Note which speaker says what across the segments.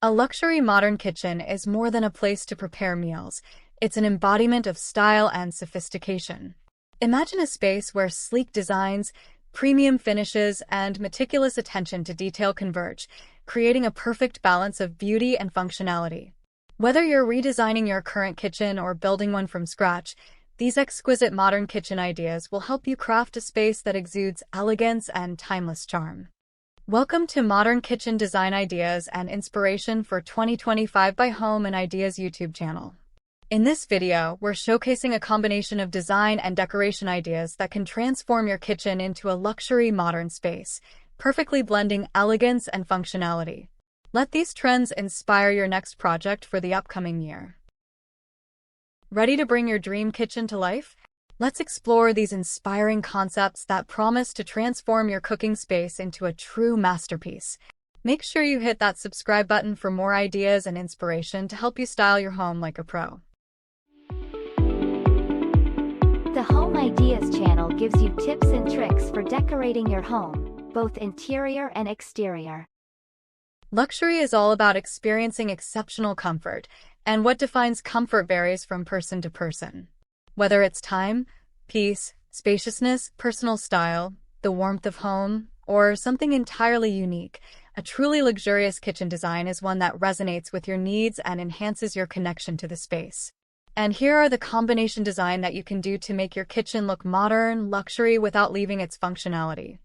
Speaker 1: A luxury modern kitchen is more than a place to prepare meals. It's an embodiment of style and sophistication. Imagine a space where sleek designs, premium finishes, and meticulous attention to detail converge, creating a perfect balance of beauty and functionality. Whether you're redesigning your current kitchen or building one from scratch, these exquisite modern kitchen ideas will help you craft a space that exudes elegance and timeless charm. Welcome to Modern Kitchen Design Ideas and Inspiration for 2025 by Home and Ideas YouTube channel. In this video, we're showcasing a combination of design and decoration ideas that can transform your kitchen into a luxury modern space, perfectly blending elegance and functionality. Let these trends inspire your next project for the upcoming year. Ready to bring your dream kitchen to life? Let's explore these inspiring concepts that promise to transform your cooking space into a true masterpiece. Make sure you hit that subscribe button for more ideas and inspiration to help you style your home like a pro.
Speaker 2: The Home Ideas channel gives you tips and tricks for decorating your home, both interior and exterior.
Speaker 1: Luxury is all about experiencing exceptional comfort, and what defines comfort varies from person to person. Whether it's time, peace, spaciousness, personal style, the warmth of home, or something entirely unique, a truly luxurious kitchen design is one that resonates with your needs and enhances your connection to the space. And here are the combination design that you can do to make your kitchen look modern, luxury without leaving its functionality.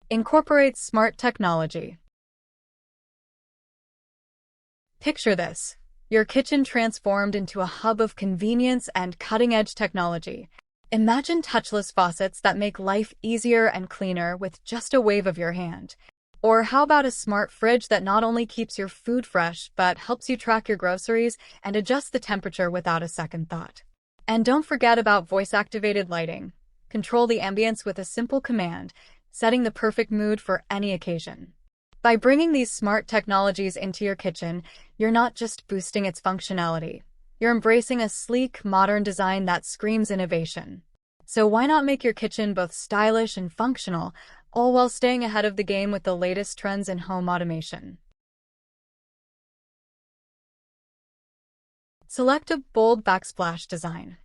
Speaker 1: Incorporates smart technology. Picture this. Your kitchen transformed into a hub of convenience and cutting-edge technology. Imagine touchless faucets that make life easier and cleaner with just a wave of your hand. Or how about a smart fridge that not only keeps your food fresh, but helps you track your groceries and adjust the temperature without a second thought. And don't forget about voice-activated lighting. Control the ambience with a simple command, setting the perfect mood for any occasion. By bringing these smart technologies into your kitchen, you're not just boosting its functionality. You're embracing a sleek, modern design that screams innovation. So why not make your kitchen both stylish and functional, all while staying ahead of the game with the latest trends in home automation? Select a bold backsplash design.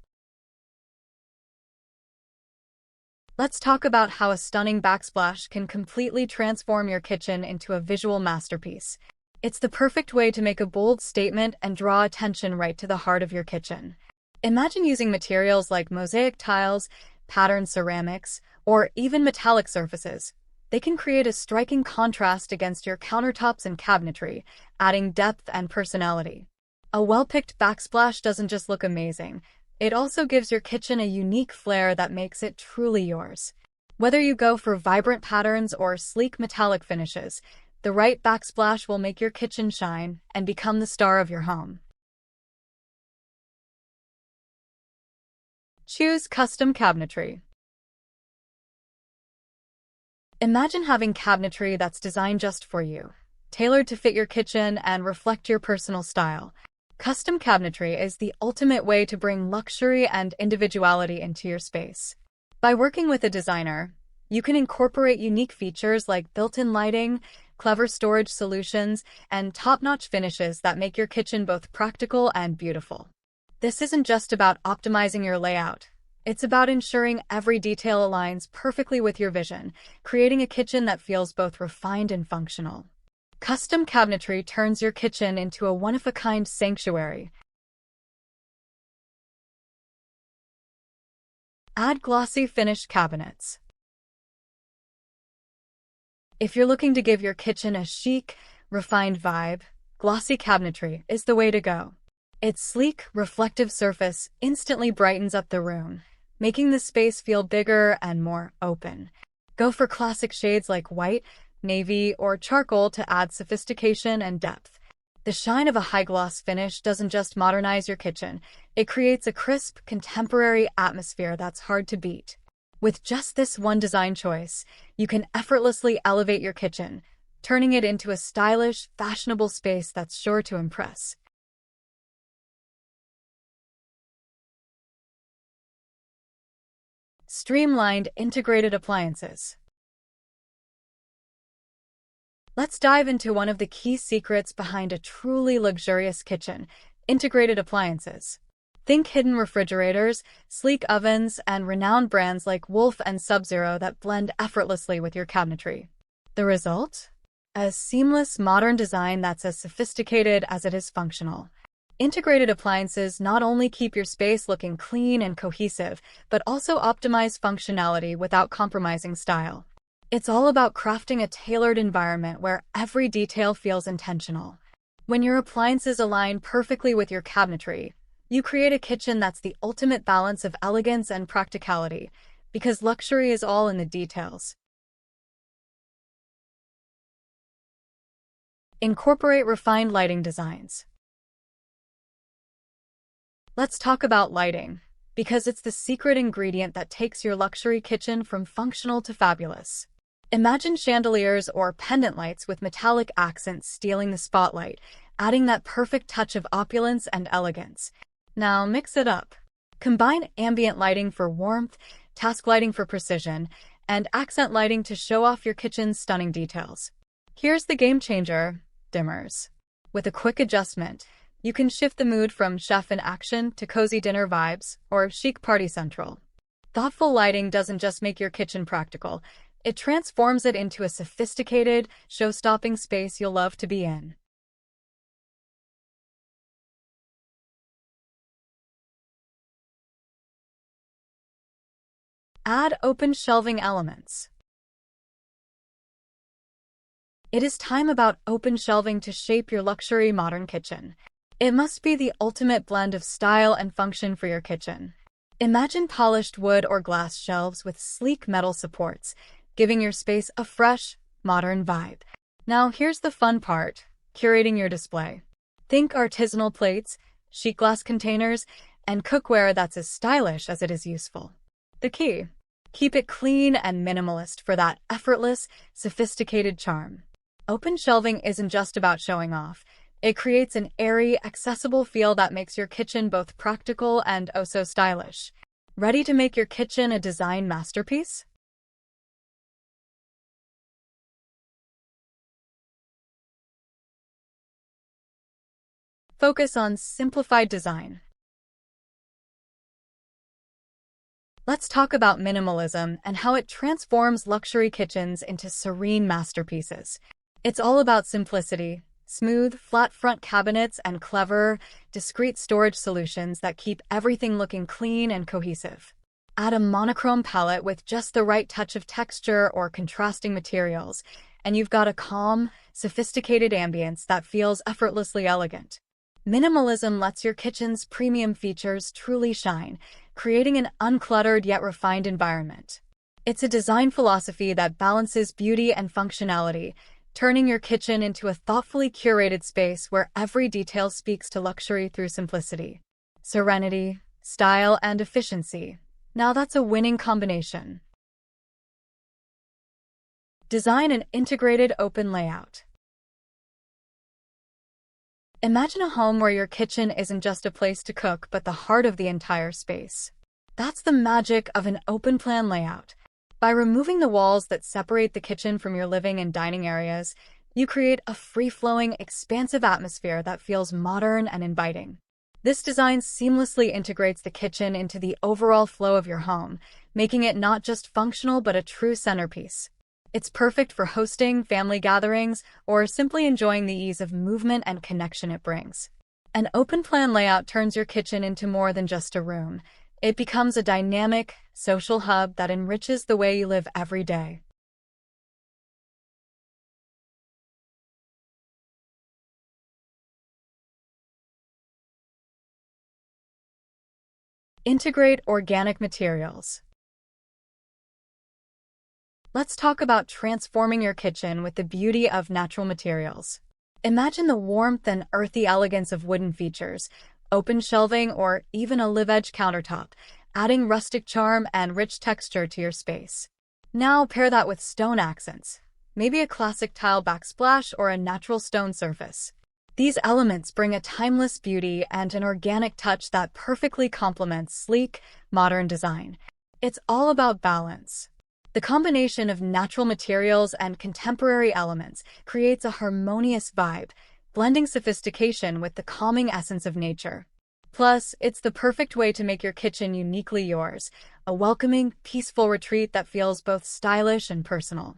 Speaker 1: Let's talk about how a stunning backsplash can completely transform your kitchen into a visual masterpiece. It's the perfect way to make a bold statement and draw attention right to the heart of your kitchen. Imagine using materials like mosaic tiles, patterned ceramics, or even metallic surfaces. They can create a striking contrast against your countertops and cabinetry, adding depth and personality. A well-picked backsplash doesn't just look amazing. It also gives your kitchen a unique flair that makes it truly yours. Whether you go for vibrant patterns or sleek metallic finishes, the right backsplash will make your kitchen shine and become the star of your home. Choose custom cabinetry. Imagine having cabinetry that's designed just for you, tailored to fit your kitchen and reflect your personal style. Custom cabinetry is the ultimate way to bring luxury and individuality into your space. By working with a designer, you can incorporate unique features like built-in lighting, clever storage solutions, and top-notch finishes that make your kitchen both practical and beautiful. This isn't just about optimizing your layout. It's about ensuring every detail aligns perfectly with your vision, creating a kitchen that feels both refined and functional. Custom cabinetry turns your kitchen into a one-of-a-kind sanctuary. Add glossy finished cabinets. If you're looking to give your kitchen a chic, refined vibe, glossy cabinetry is the way to go. Its sleek, reflective surface instantly brightens up the room, making the space feel bigger and more open. Go for classic shades like white, navy, or charcoal to add sophistication and depth. The shine of a high-gloss finish doesn't just modernize your kitchen, it creates a crisp, contemporary atmosphere that's hard to beat. With just this one design choice, you can effortlessly elevate your kitchen, turning it into a stylish, fashionable space that's sure to impress. Streamlined integrated appliances. Let's dive into one of the key secrets behind a truly luxurious kitchen: integrated appliances. Think hidden refrigerators, sleek ovens, and renowned brands like Wolf and Sub-Zero that blend effortlessly with your cabinetry. The result? A seamless, modern design that's as sophisticated as it is functional. Integrated appliances not only keep your space looking clean and cohesive, but also optimize functionality without compromising style. It's all about crafting a tailored environment where every detail feels intentional. When your appliances align perfectly with your cabinetry, you create a kitchen that's the ultimate balance of elegance and practicality, because luxury is all in the details. Incorporate refined lighting designs. Let's talk about lighting, because it's the secret ingredient that takes your luxury kitchen from functional to fabulous. Imagine chandeliers or pendant lights with metallic accents stealing the spotlight, adding that perfect touch of opulence and elegance. Now mix it up. Combine ambient lighting for warmth, task lighting for precision, and accent lighting to show off your kitchen's stunning details. Here's the game changer: dimmers. With a quick adjustment, you can shift the mood from chef in action to cozy dinner vibes or chic party central. Thoughtful lighting doesn't just make your kitchen practical, it transforms it into a sophisticated, show-stopping space you'll love to be in. Add open shelving elements. It is time about open shelving to shape your luxury modern kitchen. It must be the ultimate blend of style and function for your kitchen. Imagine polished wood or glass shelves with sleek metal supports, giving your space a fresh, modern vibe. Now here's the fun part: curating your display. Think artisanal plates, chic glass containers, and cookware that's as stylish as it is useful. The key: keep it clean and minimalist for that effortless, sophisticated charm. Open shelving isn't just about showing off. It creates an airy, accessible feel that makes your kitchen both practical and oh so stylish. Ready to make your kitchen a design masterpiece? Focus on simplified design. Let's talk about minimalism and how it transforms luxury kitchens into serene masterpieces. It's all about simplicity: smooth, flat front cabinets and clever, discreet storage solutions that keep everything looking clean and cohesive. Add a monochrome palette with just the right touch of texture or contrasting materials, and you've got a calm, sophisticated ambience that feels effortlessly elegant. Minimalism lets your kitchen's premium features truly shine, creating an uncluttered yet refined environment. It's a design philosophy that balances beauty and functionality, turning your kitchen into a thoughtfully curated space where every detail speaks to luxury through simplicity. Serenity, style, and efficiency. Now that's a winning combination. Design an integrated open layout. Imagine a home where your kitchen isn't just a place to cook, but the heart of the entire space. That's the magic of an open-plan layout. By removing the walls that separate the kitchen from your living and dining areas, you create a free-flowing, expansive atmosphere that feels modern and inviting. This design seamlessly integrates the kitchen into the overall flow of your home, making it not just functional but a true centerpiece. It's perfect for hosting, family gatherings, or simply enjoying the ease of movement and connection it brings. An open-plan layout turns your kitchen into more than just a room. It becomes a dynamic, social hub that enriches the way you live every day. Integrate organic materials. Let's talk about transforming your kitchen with the beauty of natural materials. Imagine the warmth and earthy elegance of wooden features, open shelving, or even a live-edge countertop, adding rustic charm and rich texture to your space. Now pair that with stone accents, maybe a classic tile backsplash or a natural stone surface. These elements bring a timeless beauty and an organic touch that perfectly complements sleek, modern design. It's all about balance. The combination of natural materials and contemporary elements creates a harmonious vibe, blending sophistication with the calming essence of nature. Plus, it's the perfect way to make your kitchen uniquely yours, a welcoming, peaceful retreat that feels both stylish and personal.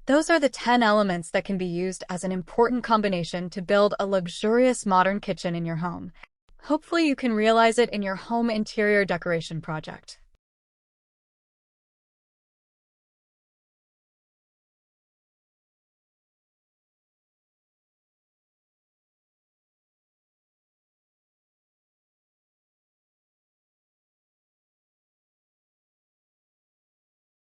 Speaker 1: Those are the 10 elements that can be used as an important combination to build a luxurious modern kitchen in your home. Hopefully you can realize it in your home interior decoration project.